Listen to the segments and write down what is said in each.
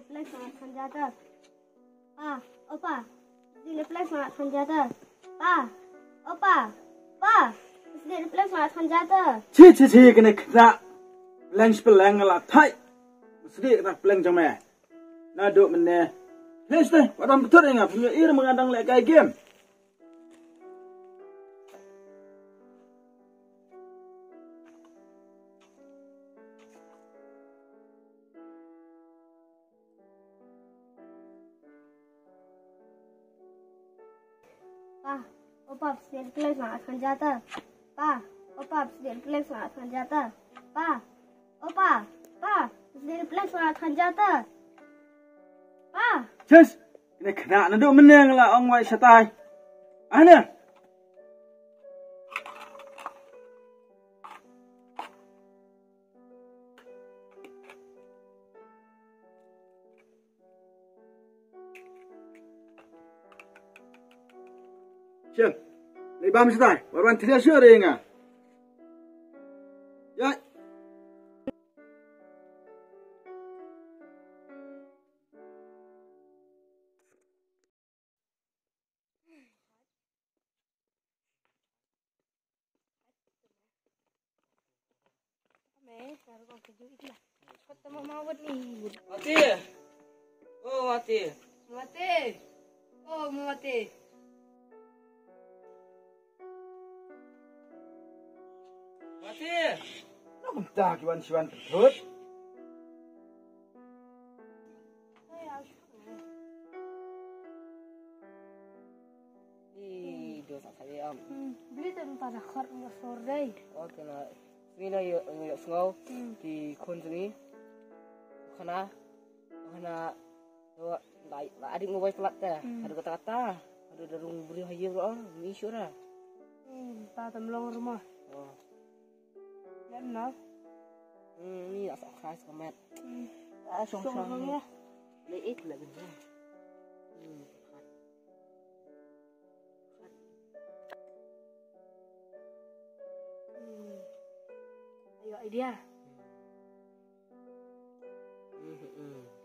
flex sangat senjata. Pa, opa, sini flex sangat senjata. Pa, opa, pa, sini flex sangat senjata. Ci kena kena pelang lah thai. Sedih kena pelang cuma. Nado mana? Flex deh, padam betul enggak? Punya ir mengadang lek kayak game. Pa, opa, sini flex sangat senjata. Pa, opa, sini flex sangat senjata. Pa, opa, pa, sini flex sangat senjata. Pa. Cis, kena kena nado mana lah orang white satai. Ana. Siang, lebam satai. Orang tidak sure enggak? Ya. Ketemu mawar nih. Mati. Oh mati. Mati. Oh mati. Mati. Nak entah kiwan betul. Ih, dosa saya am. Beli tempat akar sore. Oh kena. Sini na yuk sengau di konsumsi. Karena adik mau buat pelat dah. Ada kata-kata, ada darung beri hayu loh, misur lah. Tak temblong rumah. Oh, Dan nak. Ni asal khas kemet. Song ya. Leik lagi ni. Ayo idea.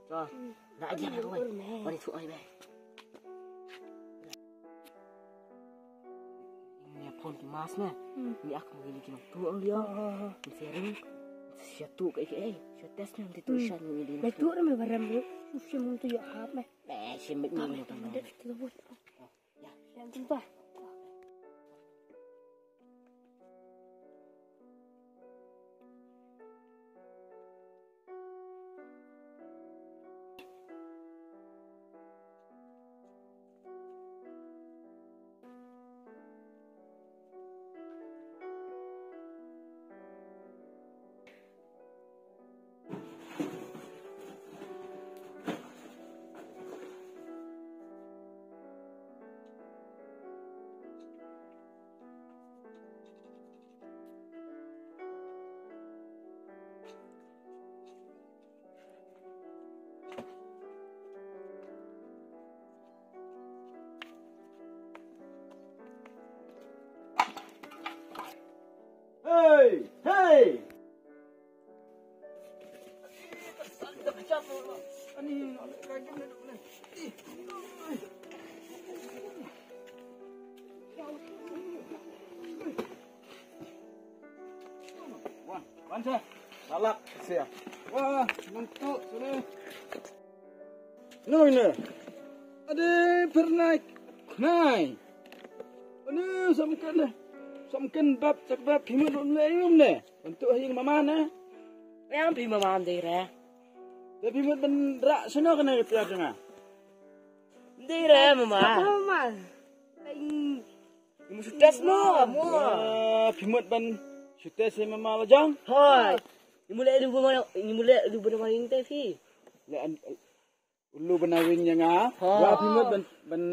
Cho, nak aja lah kau. Mari tu ai be. Ini pun di mas ni. Ni aku begini kena tu orang dia. Ni sering. Siatu kayak siates ni nanti tulisan ni di. Baik tu ramai barang tu. Susah mungkin tu ya apa? Sembet ni. Ada kita buat. Ya, yang tumpah. Hey. Wan saya. Salak saya. Wah, ngantuk sini. Ini. Ada pernah naik. Ini samkan bab sebab himut leyum ne. Untuk yang mama ne. Yang pi mama amde re. Tapi himut bendrak sana kena kita dengar. Amde re mama. Mama. Imu sudah semua. Himut ben sudah saya mama lajang. Hai. Imu le lu mana yang teh fi. Ulu benawin yang ah, wah himut ben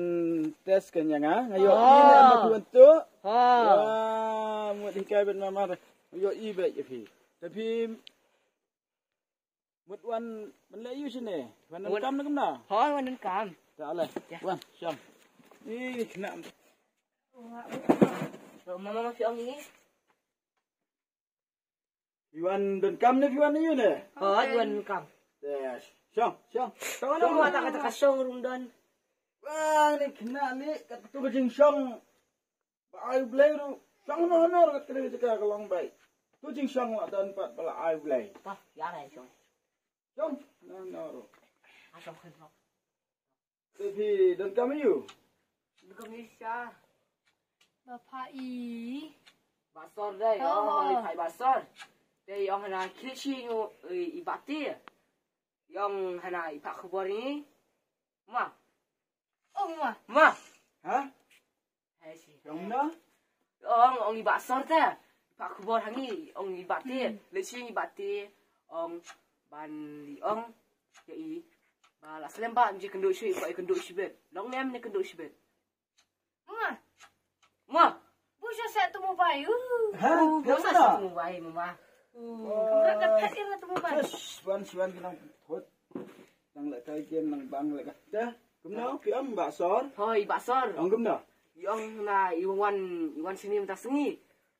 tes kan yang ah, ngayo Oh. ini nak bantu. Ha. Wah, mau dikai ben mama, ngayo ibe je fi. Tapi mut wan ben layu sini, wan kam nak kemana? Hai wan kam. Tak lah, Ya. wan syam. Ini kena. Mama masih ang ini. Iwan dan kam ni iwan ni ni. Hai wan kam. Yes, Syong. Mana buat tak kata kasong rundan. Wah, ni kena ni kat tu kejing syong. Ai blai ru. Syong no kat kena cakap kelong baik. Tu jing syong lah dan pat bala ai blai. Tah, ya lah syong. Syong no ru. Asam kena. Tapi dan kami you. Bukan Malaysia. Bapak I. Basar dah. Oh, hai basar. Dai yang hana kilishi ngu ibati. Yang hana ipak kubur ni. Ma. Oh, Ma. Ma. Ha? Hai si. Syong na? Ong ibasar dah. Ipak kubur hangi ong ibati. Kilishi ibati. Ong ban li ong. Yai. Bala selembah je kenduk syui, buat kenduk syibet. Long nem ni kenduk syibet. Ma. Busha saya tu mobile. Ha? Biasa Kenapa? semua baik mama. Kamera dekat dia tu mobile. Swan kenang thot. Nang lại kai game nang bang lại ka. Dah. Kumno ki am ba sor. Hoi basar. Ong kumno. Yang na iwan sini minta sengi.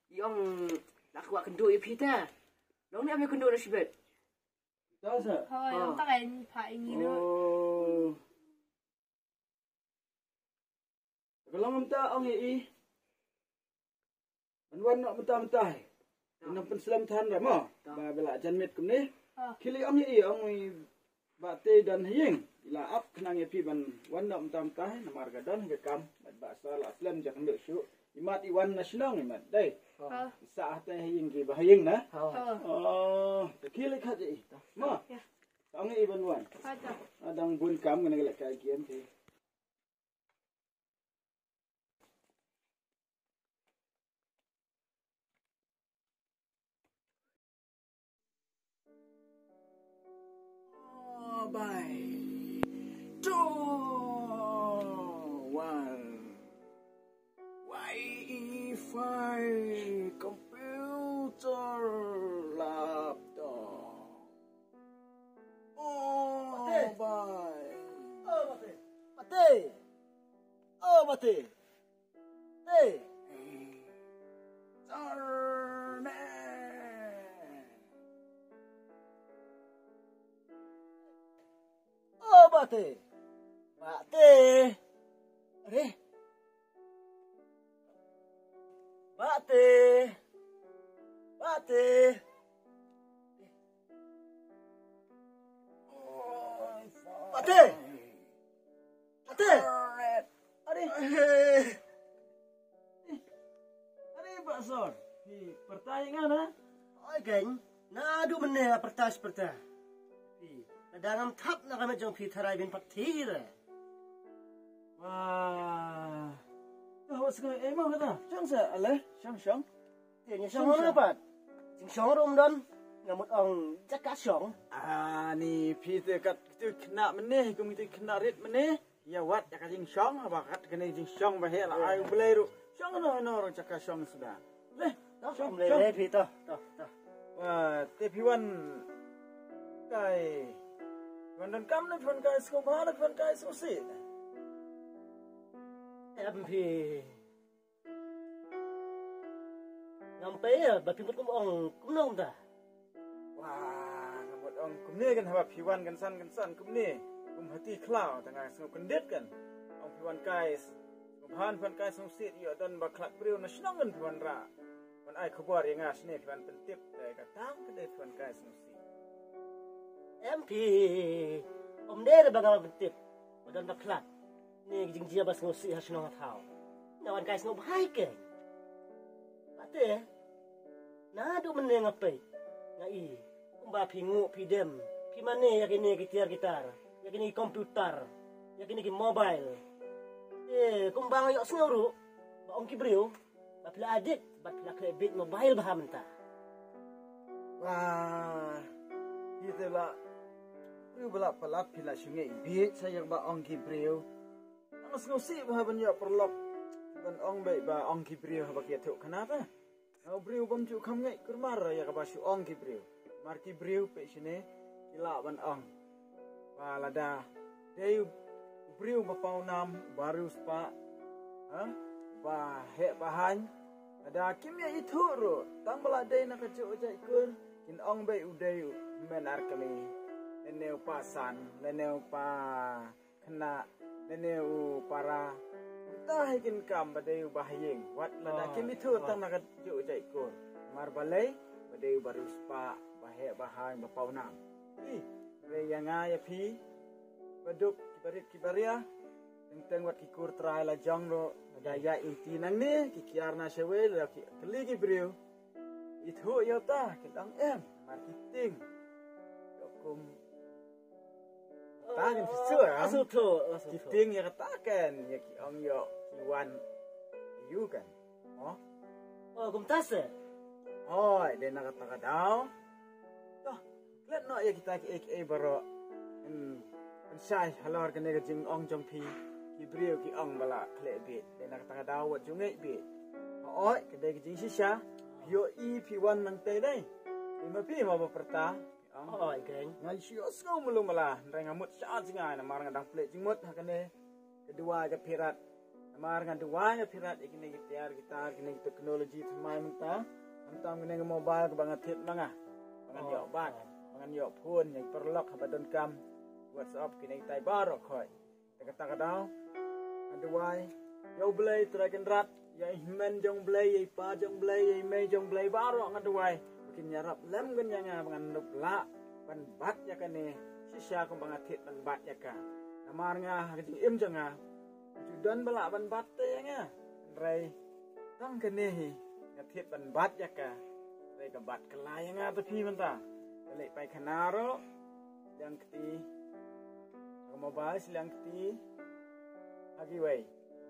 Yang nak buat kenduk ya pita. Long nem ni kenduk dah syibet. Tahu sa? Thôi, ông tắc anh phải nghĩ nữa. Oh. Kalau minta ong i. Wan nak minta. Nang penselam than ra mo. Ba bela jan mit kum ni. Kili ong i ong i bate dan hing. Ila ap kenang ya pi ban wan nak minta namar gadon ke kam. Ba sala aslam jak nduk syu. Imat iwan nasional imat. Dai. Sa ta hing ki ba hing na. Oh, kili khat i. Mo. Ong i ban wan. Adang bun kam kena gelak kai kiam ti. Bye. 2, 1. Wi-Fi computer laptop. Oh, bye. Mati. Sor, pertanyaan ha? Oi geng, na adu mene pertas perta. Kadang tap na kami jong pitarai bin patir. Wah. Dah sekarang emang kata. Syang sa aleh, syang. Tianya syong apa? Jing syong rom don. Ngamut ong jaka syong. Ah ni pita kat tu kena meneh, kum itu kena rit meneh. Ya wat jaka jing syong apa kat kena jing syong bahaya lah ayu beleru. Syong no orang jaka syong sudah. Leh, Syong le pita. Toh. Wah, tapi wan kai. Wan dan kam na wan kai sko bhana wan kai so si. MP. Ngampe ya, bapi mut ong kumnong ta. Wah, ngamut ong kumne kan haba piwan kan san kum ni. Kum hati klau tengah so kendit kan. Ong piwan kai. Bhan wan kai so si yo dan ba khlak priu na snong kan piwan ra. Wan ai khabar yang ngas ni piwan pentip dai ka tang ke dai piwan kai so si. MP. Om dere bagal betip. Badan baklat. Ni jing jia bas ngosi hasno thau. Nawan kai sno bhai ke. Ate. Na du mene ngapai. Ngai. Kumba pingu pidem. Pi mane yakini gitar. Yakini komputer. Yakini ki mobile. Kumbang yok sngoru. Ba ong ki breu. Ba pila adik, ba pila kredit mobile bah menta. Wah. Kita la priu bala palap pila sungai bit saya ba ong ki breu. Ang ngosi bah ban yo perlok. Ban ong bai ba ong ki breu ba ki thuk kenapa? Au breu bam chu kham ngai kurmar ya ka ba su ong ki breu. Mar ki breu pe sine kila ban ong. Ba lada dei breu ba pau nam baru spa. Ha? Ba he bahan ada kimia itu ro. Tang bala dei nak chu jai kun kin ong bai udai men ar kami. leneu pasan, leneu pa kena, leneu para entah ikin kam badeu bahayeng. Wat lada kimi tu tang nak juk jai kor. Mar balai badeu baru spa bahe bahang bapau nam. Re yang ya pi baduk kibaria teng wat kikur trai la jong ro daya inti nang ni kikiar na sewe la keli kibriu. Itu ya ta kedang marketing. Yokum tagan fisur Asu tu. Kiting ya katakan ya ki ong yo kiwan you kan. Oh. Oh, kumtas. Oh, dia nak kata daw. Toh, let no ya kita ki baro. Pensai halor kan nega jing ong jong pi ki brio ki ong bala kle bit. Dia nak kata daw wat jung ngai bit. Oi, kedai ki jing sisa. Pio i pi wan nang te dai. Lima pi ma perta. Oh, geng. Ngai sio skau mulu mala. Ndai ngamut saat singai na mar ngadang plek jingmut hakane. Kedua ke pirat. Mar ngadua ya pirat ikine gitar kine teknologi semai menta. Antang kene mobile ke bangat hit manga. Bangan yo bak. Bangan yo phone yang perlok habadon kam. WhatsApp kine tai barok khoi. Kata kadau. Aduai yo blay traken rat. Ya men jong blay ya pa jong blay ya me jong blay barok aduai. Bikin nyarap lem gan yang bangan nup la ban bat ya kane. Sisa ko bangat hit ban bat ya ka. Namar nga kajing im janga. Judan bala ban bat te nga. Rai tang kene hi. Ngatip ban bat ya ka. Rai ka bat kelai nga tapi menta. Balik pai kanaro yang keti. Mobile silang keti. Agi wei.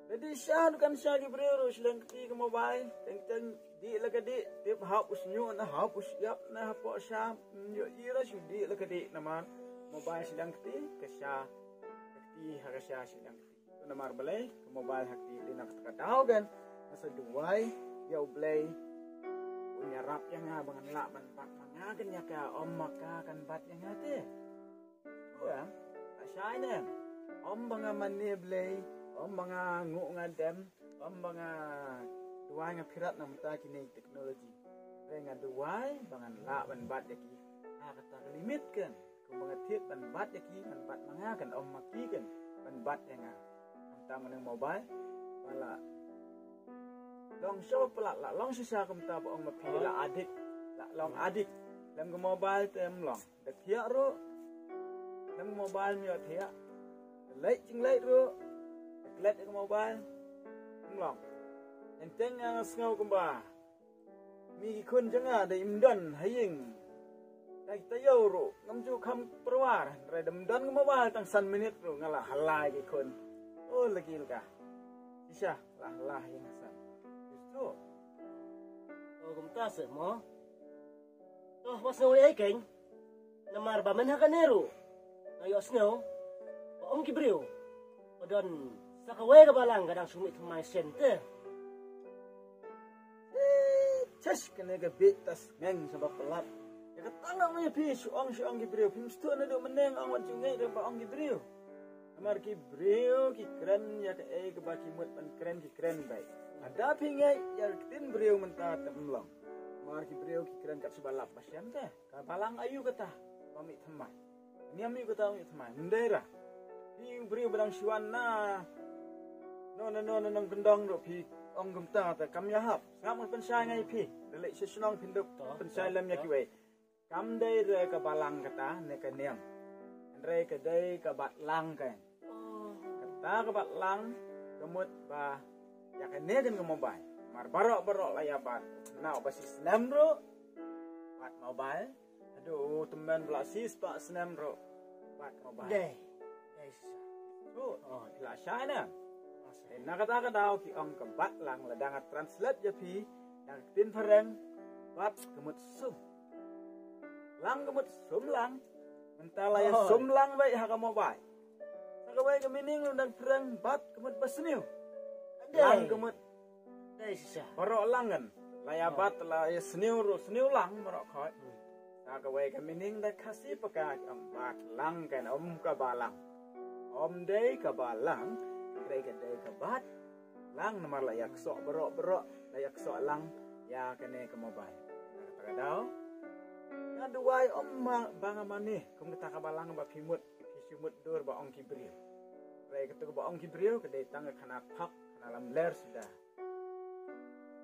Jadi syah kan syah ki bro silang keti ke mobile. Teng di la di tip hapus nyu na hapus yap na hapo syah. Yo ira sudi la di nama mobile silang keti ke syah. Keti ha syah silang keti. Tu namar balai ke mobile hakti dinak takadaw kan. Masa duai yau blay punya rap yang abangan lak ban pat mangagan ya ka om maka kan bat yang ate. Ya, asai ne. Om banga mani blay, om banga ngu ngadem, om banga duai ngapirat nam ta kini teknologi. Renga duai bangan lak ban bat yaki. Kata limit kan. Kung banga tit ban bat yaki ban bat mangagan om maki kan ban bat yang am menang mobile wala long show pelak la long sisa kum ta bong mapi la adik la long adik lem ke mobile tem long de thia ro lem mobile mi thia leit jing leit ro leit ke mobile long enteng yang ngau kum ba mi kun janga de imdon haying dai ta yo ro ngam ju kham perwar re dem don ke mobile tang san minit ro ngala halai ke kun oh lagi luka sisa lah yang san justru Oh, kumtas mo. Toh was no ay keng. Namar ba man hakanero. Ayos no. Om kibriu. Odon sa kaway ka balang gadang sumit my center. Ches kena ke betas ngeng sebab pelat. Ya ketangak punya pi suang gibriu. Pimstu na do meneng ang wat jungai do ba ang gibriu. Amar gibriu ki keren ya ke baki mut ban keren ki keren baik. Ada pingai ya tin briu menta temlong. Amar gibriu ki keren kat sebalap pasyan teh. Ka balang ayu kata pamit temai. Ni ami kata pamit temai. Mendera. Pi briu badang siwan na. No nang gendong do pi ong gemta ta kam ya hap. Ngam pensai ngai pi. Delek sesenong pinduk pensai lam ya ki wei. Kam dei re ka balang kata ne ka niam. Andre ka dei ka bat lang kan. Kata ka bat lang kemut ba ya kan ne kan mobile. Mar barok la ya bat. Nau basis nem ro. Bat mobile. Aduh teman belasis pak senam ro. Bat mobile. Deh. So, ila syana. Nak kata daw ki ong ka bat lang la dang translate ya pi. Yang tin pareng bat kemut sum. Lang kemut sum lang. Mentala ya sum lang baik ha ka mobile. Sakawai ka mining ndang perang bat kemut basniu. Lang kemut Deh sisa. barok lang kan. Laya bat la ya sniu lang barok khoi. Sakawai ka mining da kasih pakai bat lang kan om ka balang. Om dei ka balang, dei ka bat. Lang namar layak sok barok layak sok lang ya kene ke mobile. Kata daw Ngadu wai bang amane kum kata kabalang ba pimut pisimut dur ba ong kibril. Rai kata ba ong kibril ke datang kana phak kana lam ler sudah.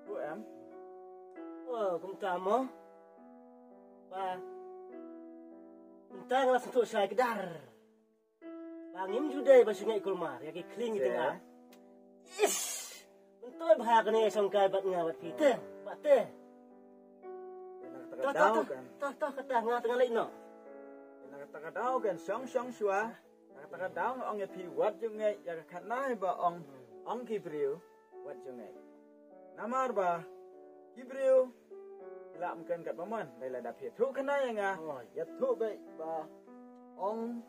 Tu em. Oh, kumtamo. Ba. Mentang lah sentuh saya kedar. Bangim judai ba sungai kulmar ya ki kling gitu ah. Ish. Mentoy bahag ni songkai bat ngawat kita. Bate. Kadau kan. Tah kata nga tengah lain no. Kata kadau kan song shua. Kata kadau ong ya pi wat jungai ya kanai ba ong kibril wat jungai. Namar ba kibril la mungkin kat paman lai la dapet thu kanai nga ya thu bai ba ong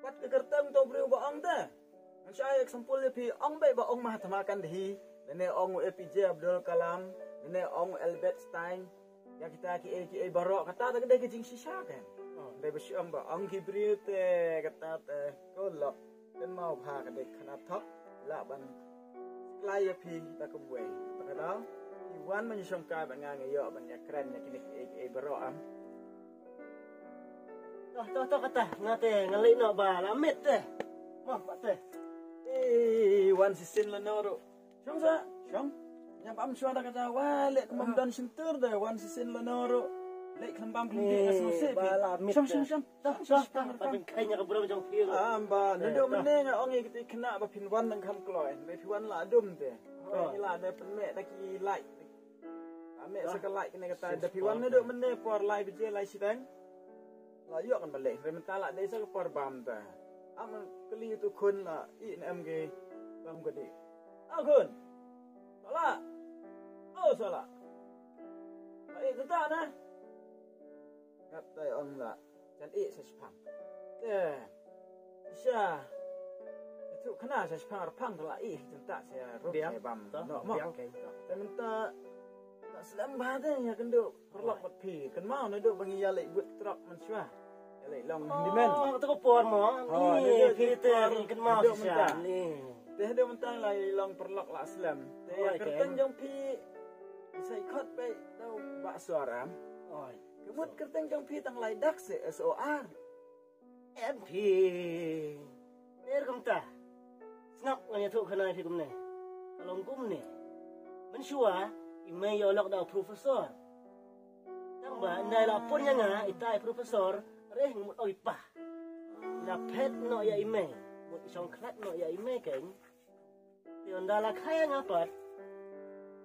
wat ke kertang to bril ba ong ta. Ang saya example pi ong bai ba ong Mahatma Gandhi, dene ong APJ Abdul Kalam, dene ong Albert Einstein. Ya kita ki barok kata tak ada kecing sisa kan. Dai bersyam ba ong kibril te kata te kolok kan mau pha ka dek khana thok la ban lai pi ta ko buai. Tak ada Iwan menyusung kai ban ngang yo ban ya keren ya kini barok am. Toh kata ngate ngali no ba lamit te. Mau bate. Wan sisin la noro. Syong sa, syong. Nyam am syong tak kata wa lek kemam dan sinter dah wan sisin la noro. Lek kembang kendi asosip. Syong. Toh ban kainya ka bro jong pil. Amba nado meneng ong kita kena ba pinwan nang kam kloy. Ba pinwan la adum te. Ni la ne penek tak ki like. Ame sekelai kena kata da pinwan nado meneng por lai bije lai sidang. La yo kan balik. Rementala dai sa por bam ta. Am keli tu kun la i em ge bam gede. Kun. Salah. Oh salah. Tetap nah. Kata orang lah. Dan sesepang. Isya. Itu kena sesepang arpang telah tentak saya robiang bam. No mak. Dan minta tak selam badan ya kendo perlok pi. Kan mau naduk bagi yalek buat truk mensyah. Yalek long dimen. Oh, tu ko por mo. Ni filter kan mau sya. Ni. Teh ada mentang lai long perlok la selam. Teh ya kerteng jong pi. Bisa ikut baik tau bakso aram. Oi. Kemut kerteng jong pi tang lai dak se SOR. MP. Ner kumta. Snap nganya tu kena fi kumne. Kalau kum ne. Mensua imay yolok da profesor. Tang ba ndai la pon nga itai profesor reh ngumut oi pa. La pet no ya imay. Mut isong klat no ya imay keng. Tion dala kaya ngapat.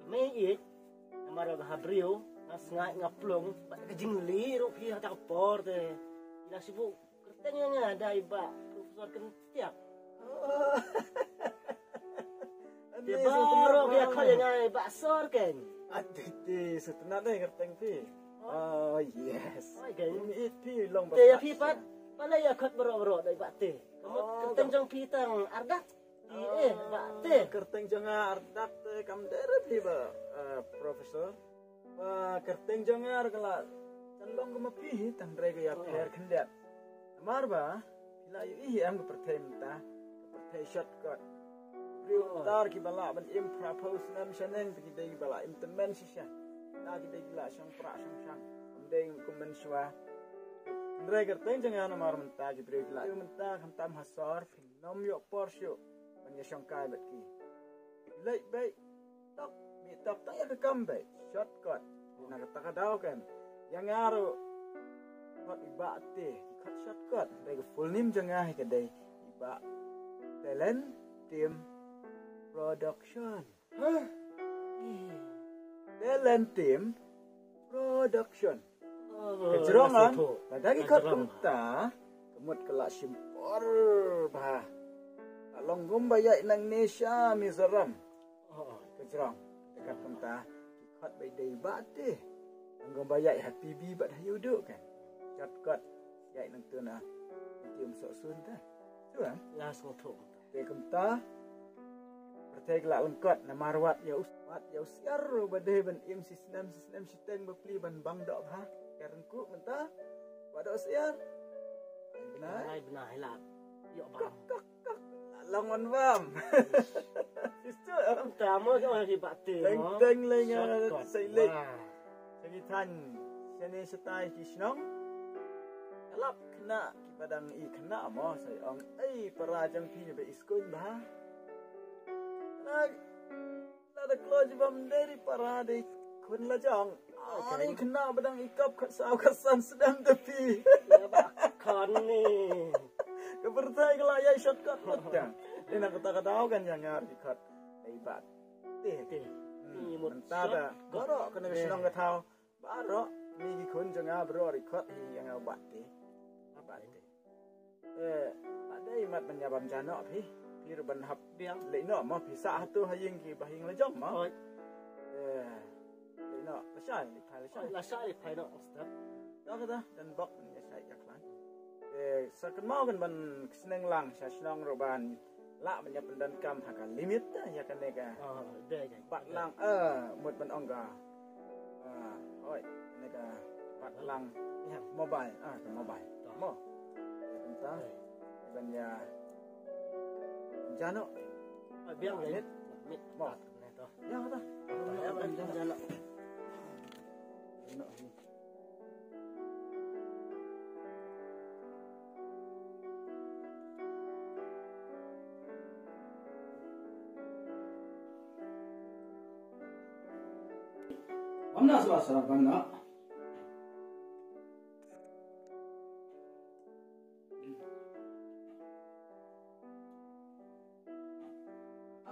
Imay it amaro ga habrio nas ngaplong ba kajing liru pi hata por te. Ila sibu kerteng nga dai ba profesor kentiak. Dia baru dia kau yang basor kan? Adik setenar deh kerteng pi. Oh yes. Ini pi long. Dia pi pat, mana ya kau baru dari bate. Kamu kerteng jong pi tang ardak. Bate. Kerteng jong ardak te kam dere pi ba profesor. Kerteng jong kalau calong ke pi tang rega ya per kendat. Amar ba? Bila ih am pertei minta. Pertei shortcut. Tar ki bala ban impropose nam shaneng ki dei bala implement sisya. Ta ki dei la sang pra sang sang. Dei kumen shwa. Ndre kerteng jangan amar minta ki bre la. Minta kham tam hasar nom yo porsyo. Ban ya sang kai bat ki. Lei bai tok mi tok ta ya ke kam bai. Shortcut. Na kata kadau kan. Yang aru kot iba te cut shortcut. Dei full nim jangan ke dei iba talent team production. Hah? Talent team production. Kejerongan. Padahal ikut kemta. Kemut kelak simpor. Bah. Along gumbayak nang Indonesia miseram. Kejerong. Dekat kemta. Ikut bayi bate. Gumbayak happy bee bat hayuduk kan. Shortcut. Yai nang tu na. Tium sok sun ta. Tu kan? Las ngotok. Kemta. Perteglah lengkot nama rawat ya uswat ya usiar badai ban im sistem sistem bepli ban bang dok ha karengku mentah pada usiar benar lah yo bang longon bam sister tamu ke orang di bate teng lenga sailet segitan seni setai kisnong alap kena padang I kena mo say ong parajang pi be iskul ba la close bam dari parade kun la jong ani kena padang ikap kasau kasan sedang tepi kan ni kepertai kelaya shortcut lah ina kata-kata kan yang ngarti kat ibat ni mentada goro kena senang katau baro ni kun janga bro record yang abat ada imat menyabam jano pi ruban hap biang leino mo pisah tu haying ki bahing la jom mo leino lasai pai no step dah kata dan bok ni sai yaklan sakan mau kan ban seneng lang sa senang roban la menyap dan kam hakan limit ya kan nega bat lang mut ban ongga oi nega bat lang mobile mobile mo tentang ibanya jano biang limit mo ya kata jano Amna suasa bangna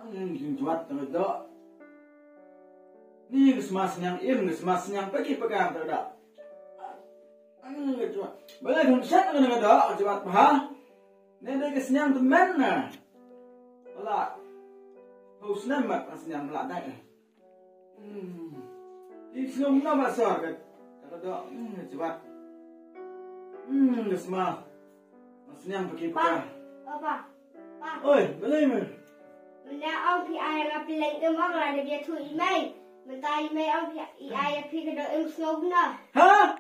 ang juat terdo ni gesmas yang gesmas yang pergi pegang terdo ang juat boleh function dengan terdo juat bah ni dia kesnyang temen na wala husna mat kesnyang meladai Islam nama sorgat, kalau cepat, gesma, maksudnya pergi Pa, oi, boleh mer. Mana orang PI yang pilih tu mak lah dia tu email, mentah email orang PI yang pilih tu snow na. Ha?